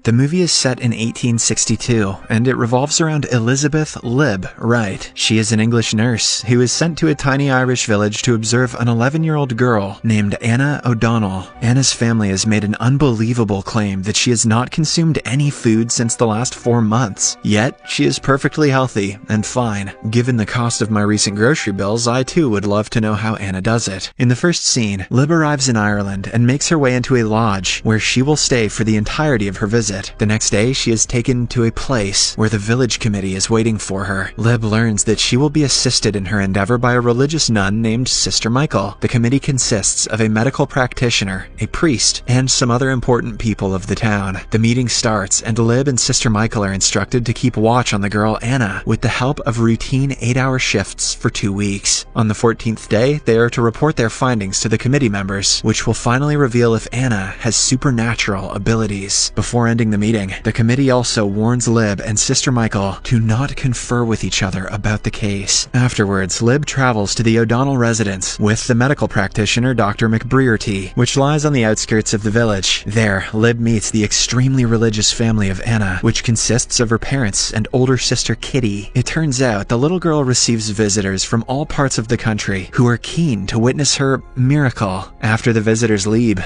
The movie is set in 1862, and it revolves around Elizabeth Lib Wright. She is an English nurse who is sent to a tiny Irish village to observe an 11-year-old girl named Anna O'Donnell. Anna's family has made an unbelievable claim that she has not consumed any food since the last 4 months. Yet, she is perfectly healthy and fine. Given the cost of my recent grocery bills, I too would love to know how Anna does it. In the first scene, Lib arrives in Ireland and makes her way into a lodge where she will stay for the entirety of her visit. The next day, she is taken to a place where the village committee is waiting for her. Lib learns that she will be assisted in her endeavor by a religious nun named Sister Michael. The committee consists of a medical practitioner, a priest, and some other important people of the town. The meeting starts, and Lib and Sister Michael are instructed to keep watch on the girl Anna with the help of routine 8-hour shifts for 2 weeks. On the 14th day, they are to report their findings to the committee members, which will finally reveal if Anna has supernatural abilities. Before ending the meeting, the committee also warns Lib and Sister Michael to not confer with each other about the case. Afterwards, Lib travels to the O'Donnell residence with the medical practitioner Dr. McBrearty, which lies on the outskirts of the village. There, Lib meets the extremely religious family of Anna, which consists of her parents and older sister Kitty. It turns out the little girl receives visitors from all parts of the country who are keen to witness her miracle. After the visitors leave,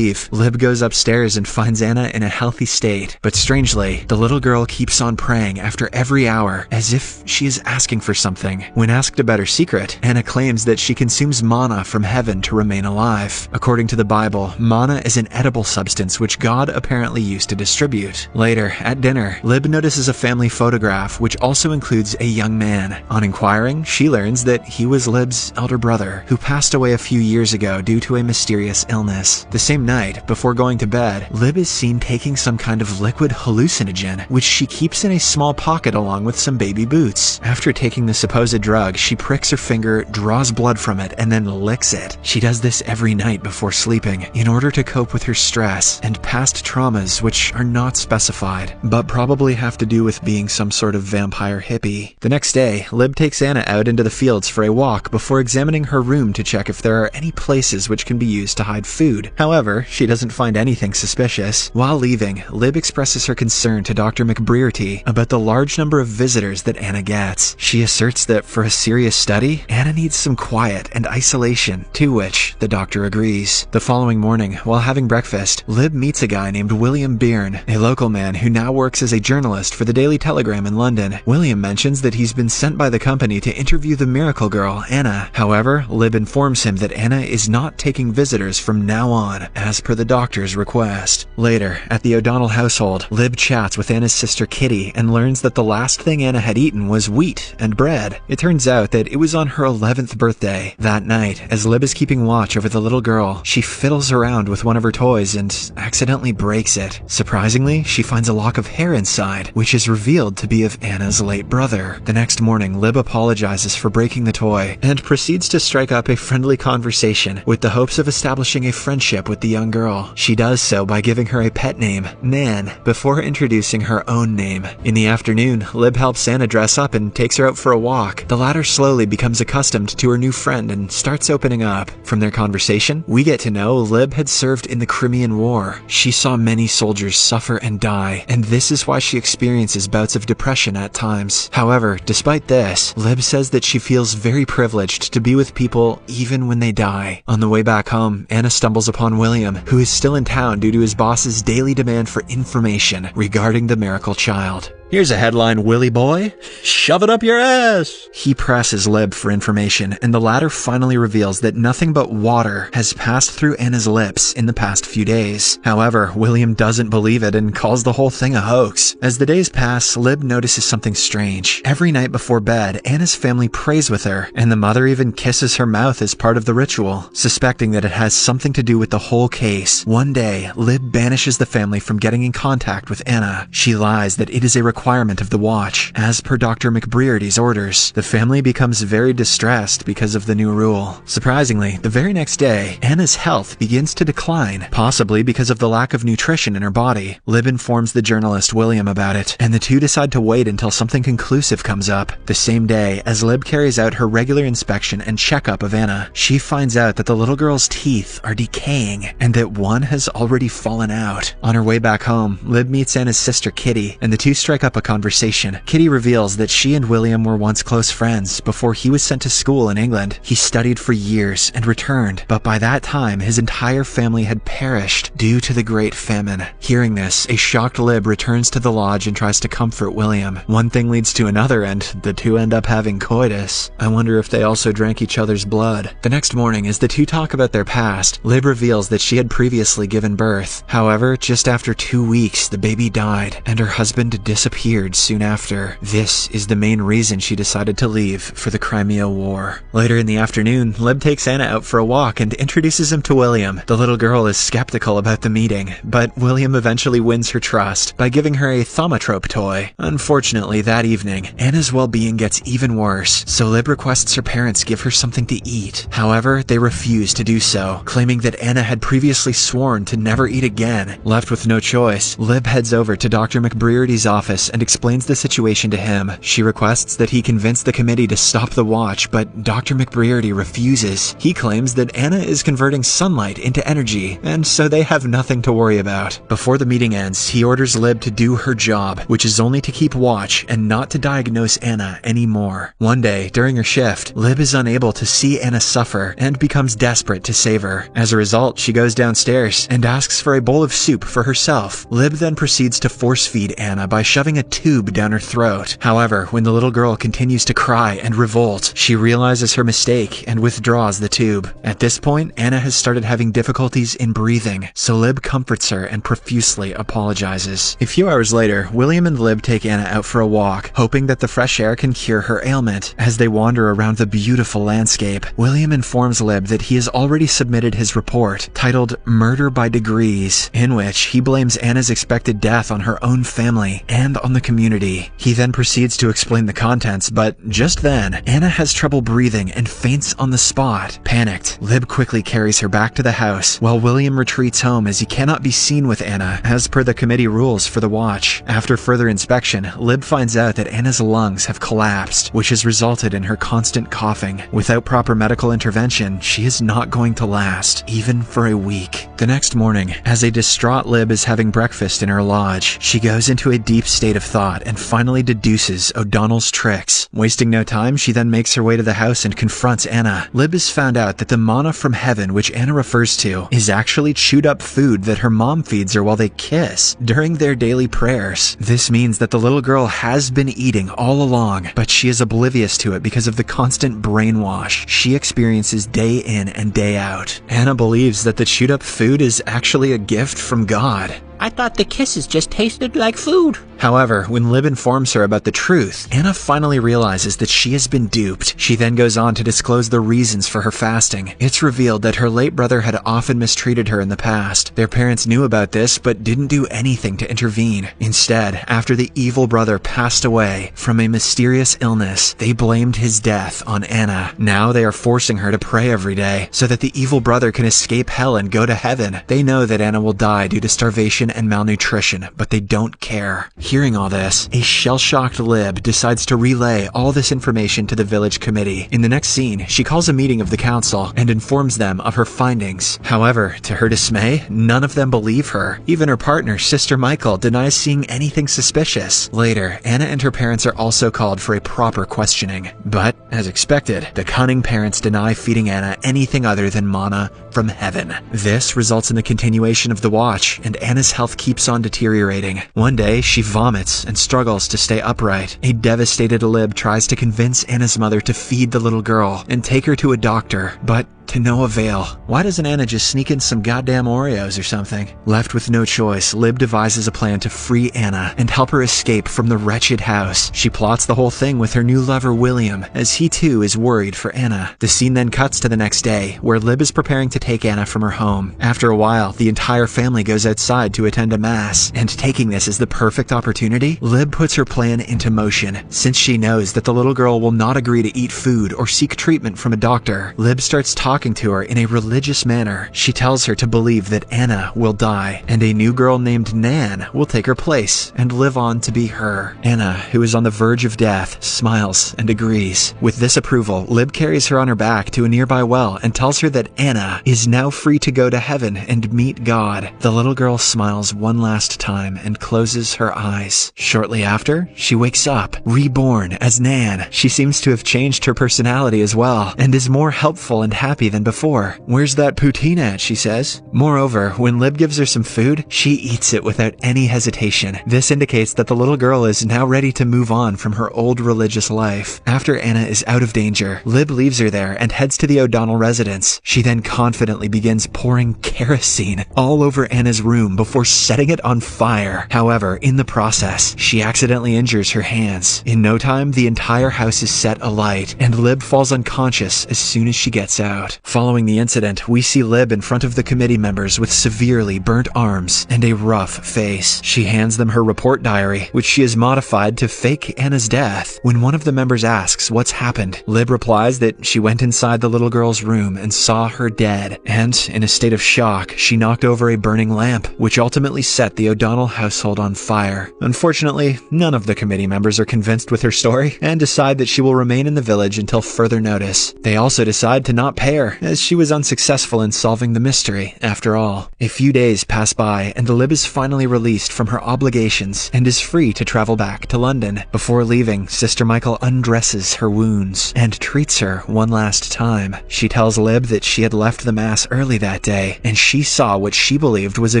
Lib goes upstairs and finds Anna in a healthy state. But strangely, the little girl keeps on praying after every hour, as if she is asking for something. When asked about her secret, Anna claims that she consumes manna from heaven to remain alive. According to the Bible, manna is an edible substance which God apparently used to distribute. Later, at dinner, Lib notices a family photograph which also includes a young man. On inquiring, she learns that he was Lib's elder brother, who passed away a few years ago due to a mysterious illness. The same night, before going to bed, Lib is seen taking some kind of liquid hallucinogen, which she keeps in a small pocket along with some baby boots. After taking the supposed drug, she pricks her finger, draws blood from it, and then licks it. She does this every night before sleeping, in order to cope with her stress and past traumas which are not specified, but probably have to do with being some sort of vampire hippie. The next day, Lib takes Anna out into the fields for a walk before examining her room to check if there are any places which can be used to hide food. However, she doesn't find anything suspicious. While leaving, Lib expresses her concern to Dr. McBrearty about the large number of visitors that Anna gets. She asserts that for a serious study, Anna needs some quiet and isolation, to which the doctor agrees. The following morning, while having breakfast, Lib meets a guy named William Byrne, a local man who now works as a journalist for the Daily Telegram in London. William mentions that he's been sent by the company to interview the miracle girl, Anna. However, Lib informs him that Anna is not taking visitors from now on, as per the doctor's request. Later, at the O'Donnell household, Lib chats with Anna's sister Kitty and learns that the last thing Anna had eaten was wheat and bread. It turns out that it was on her 11th birthday. That night, as Lib is keeping watch over the little girl, she fiddles around with one of her toys and accidentally breaks it. Surprisingly, she finds a lock of hair inside, which is revealed to be of Anna's late brother. The next morning, Lib apologizes for breaking the toy and proceeds to strike up a friendly conversation with the hopes of establishing a friendship with the young girl. She does so by giving her a pet name, Nan, before introducing her own name. In the afternoon, Lib helps Anna dress up and takes her out for a walk. The latter slowly becomes accustomed to her new friend and starts opening up. From their conversation, we get to know Lib had served in the Crimean War. She saw many soldiers suffer and die, and this is why she experiences bouts of depression at times. However, despite this, Lib says that she feels very privileged to be with people even when they die. On the way back home, Anna stumbles upon William, who is still in town due to his boss's daily demand for information regarding the miracle child. Here's a headline, Willy boy. Shove it up your ass. He presses Lib for information, and the latter finally reveals that nothing but water has passed through Anna's lips in the past few days. However, William doesn't believe it and calls the whole thing a hoax. As the days pass, Lib notices something strange. Every night before bed, Anna's family prays with her, and the mother even kisses her mouth as part of the ritual. Suspecting that it has something to do with the whole case, one day, Lib banishes the family from getting in contact with Anna. She lies that it is a requirement requirement of the watch, as per Dr. McBrearty's orders. The family becomes very distressed because of the new rule. Surprisingly, the very next day, Anna's health begins to decline, possibly because of the lack of nutrition in her body. Lib informs the journalist William about it, and the two decide to wait until something conclusive comes up. The same day, as Lib carries out her regular inspection and checkup of Anna, she finds out that the little girl's teeth are decaying, and that one has already fallen out. On her way back home, Lib meets Anna's sister Kitty, and the two strike up a conversation. Kitty reveals that she and William were once close friends before he was sent to school in England. He studied for years and returned, but by that time his entire family had perished due to the Great Famine. Hearing this, a shocked Lib returns to the lodge and tries to comfort William. One thing leads to another, and the two end up having coitus. I wonder if they also drank each other's blood. The next morning, as the two talk about their past, Lib reveals that she had previously given birth. However, just after 2 weeks, the baby died, and her husband disappeared soon after. This is the main reason she decided to leave for the Crimea War. Later in the afternoon, Lib takes Anna out for a walk and introduces him to William. The little girl is skeptical about the meeting, but William eventually wins her trust by giving her a thaumatrope toy. Unfortunately, that evening, Anna's well-being gets even worse, so Lib requests her parents give her something to eat. However, they refuse to do so, claiming that Anna had previously sworn to never eat again. Left with no choice, Lib heads over to Dr. McBrearty's office and explains the situation to him. She requests that he convince the committee to stop the watch, but Dr. McBrearty refuses. He claims that Anna is converting sunlight into energy, and so they have nothing to worry about. Before the meeting ends, he orders Lib to do her job, which is only to keep watch and not to diagnose Anna anymore. One day, during her shift, Lib is unable to see Anna suffer and becomes desperate to save her. As a result, she goes downstairs and asks for a bowl of soup for herself. Lib then proceeds to force-feed Anna by shoving a tube down her throat. However, when the little girl continues to cry and revolt, she realizes her mistake and withdraws the tube. At this point, Anna has started having difficulties in breathing, so Lib comforts her and profusely apologizes. A few hours later, William and Lib take Anna out for a walk, hoping that the fresh air can cure her ailment. As they wander around the beautiful landscape, William informs Lib that he has already submitted his report, titled Murder by Degrees, in which he blames Anna's expected death on her own family and on the community. He then proceeds to explain the contents, but just then, Anna has trouble breathing and faints on the spot. Panicked, Lib quickly carries her back to the house, while William retreats home as he cannot be seen with Anna, as per the committee rules for the watch. After further inspection, Lib finds out that Anna's lungs have collapsed, which has resulted in her constant coughing. Without proper medical intervention, she is not going to last, even for a week. The next morning, as a distraught Lib is having breakfast in her lodge, she goes into a deep state of thought and finally deduces O'Donnell's tricks. Wasting no time, she then makes her way to the house and confronts Anna. Lib has found out that the manna from heaven, which Anna refers to, is actually chewed up food that her mom feeds her while they kiss during their daily prayers. This means that the little girl has been eating all along, but she is oblivious to it because of the constant brainwash she experiences day in and day out. Anna believes that the chewed up food is actually a gift from God. I thought the kisses just tasted like food. However, when Lib informs her about the truth, Anna finally realizes that she has been duped. She then goes on to disclose the reasons for her fasting. It's revealed that her late brother had often mistreated her in the past. Their parents knew about this, but didn't do anything to intervene. Instead, after the evil brother passed away from a mysterious illness, they blamed his death on Anna. Now they are forcing her to pray every day, so that the evil brother can escape hell and go to heaven. They know that Anna will die due to starvation and malnutrition, but they don't care. Hearing all this, a shell-shocked Lib decides to relay all this information to the village committee. In the next scene, she calls a meeting of the council and informs them of her findings. However, to her dismay, none of them believe her. Even her partner, Sister Michael, denies seeing anything suspicious. Later, Anna and her parents are also called for a proper questioning. But, as expected, the cunning parents deny feeding Anna anything other than manna from heaven. This results in the continuation of the watch, and Anna's health keeps on deteriorating. One day, she vomits and struggles to stay upright. A devastated Lib tries to convince Anna's mother to feed the little girl and take her to a doctor, but to no avail. Why doesn't Anna just sneak in some goddamn Oreos or something? Left with no choice, Lib devises a plan to free Anna and help her escape from the wretched house. She plots the whole thing with her new lover William, as he too is worried for Anna. The scene then cuts to the next day, where Lib is preparing to take Anna from her home. After a while, the entire family goes outside to attend a mass, and taking this as the perfect opportunity, Lib puts her plan into motion. Since she knows that the little girl will not agree to eat food or seek treatment from a doctor, Lib starts talking to her in a religious manner. She tells her to believe that Anna will die, and a new girl named Nan will take her place and live on to be her. Anna, who is on the verge of death, smiles and agrees. With this approval, Lib carries her on her back to a nearby well and tells her that Anna is now free to go to heaven and meet God. The little girl smiles one last time and closes her eyes. Shortly after, she wakes up, reborn as Nan. She seems to have changed her personality as well, and is more helpful and happy than before. "Where's that poutine at?" she says. Moreover, when Lib gives her some food, she eats it without any hesitation. This indicates that the little girl is now ready to move on from her old religious life. After Anna is out of danger, Lib leaves her there and heads to the O'Donnell residence. She then confidently begins pouring kerosene all over Anna's room before setting it on fire. However, in the process, she accidentally injures her hands. In no time, the entire house is set alight, and Lib falls unconscious as soon as she gets out. Following the incident, we see Lib in front of the committee members with severely burnt arms and a rough face. She hands them her report diary, which she has modified to fake Anna's death. When one of the members asks what's happened, Lib replies that she went inside the little girl's room and saw her dead, and in a state of shock, she knocked over a burning lamp, which ultimately set the O'Donnell household on fire. Unfortunately, none of the committee members are convinced with her story and decide that she will remain in the village until further notice. They also decide to not pay her, as she was unsuccessful in solving the mystery after all. A few days pass by, and Lib is finally released from her obligations and is free to travel back to London. Before leaving, Sister Michael undresses her wounds and treats her one last time. She tells Lib that she had left the mass early that day, and she saw what she believed was a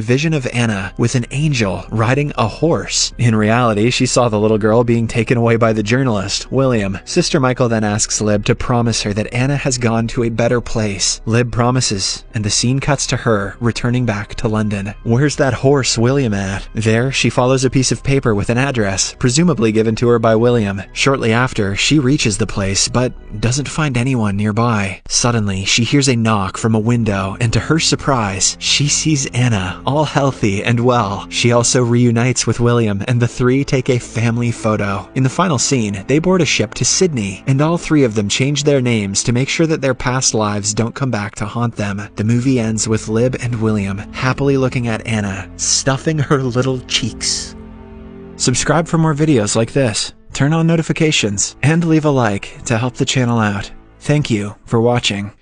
vision of Anna with an angel riding a horse. In reality, she saw the little girl being taken away by the journalist, William. Sister Michael then asks Lib to promise her that Anna has gone to a better place. Lib promises, and the scene cuts to her returning back to London. Where's that horse William at? There, she follows a piece of paper with an address, presumably given to her by William. Shortly after, she reaches the place, but doesn't find anyone nearby. Suddenly, she hears a knock from a window, and to her surprise, she sees Anna, all healthy and well. She also reunites with William, and the three take a family photo. In the final scene, they board a ship to Sydney, and all three of them change their names to make sure that their past lives don't come back to haunt them. The movie ends with Lib and William happily looking at Anna, stuffing her little cheeks. Subscribe for more videos like this, turn on notifications, and leave a like to help the channel out. Thank you for watching.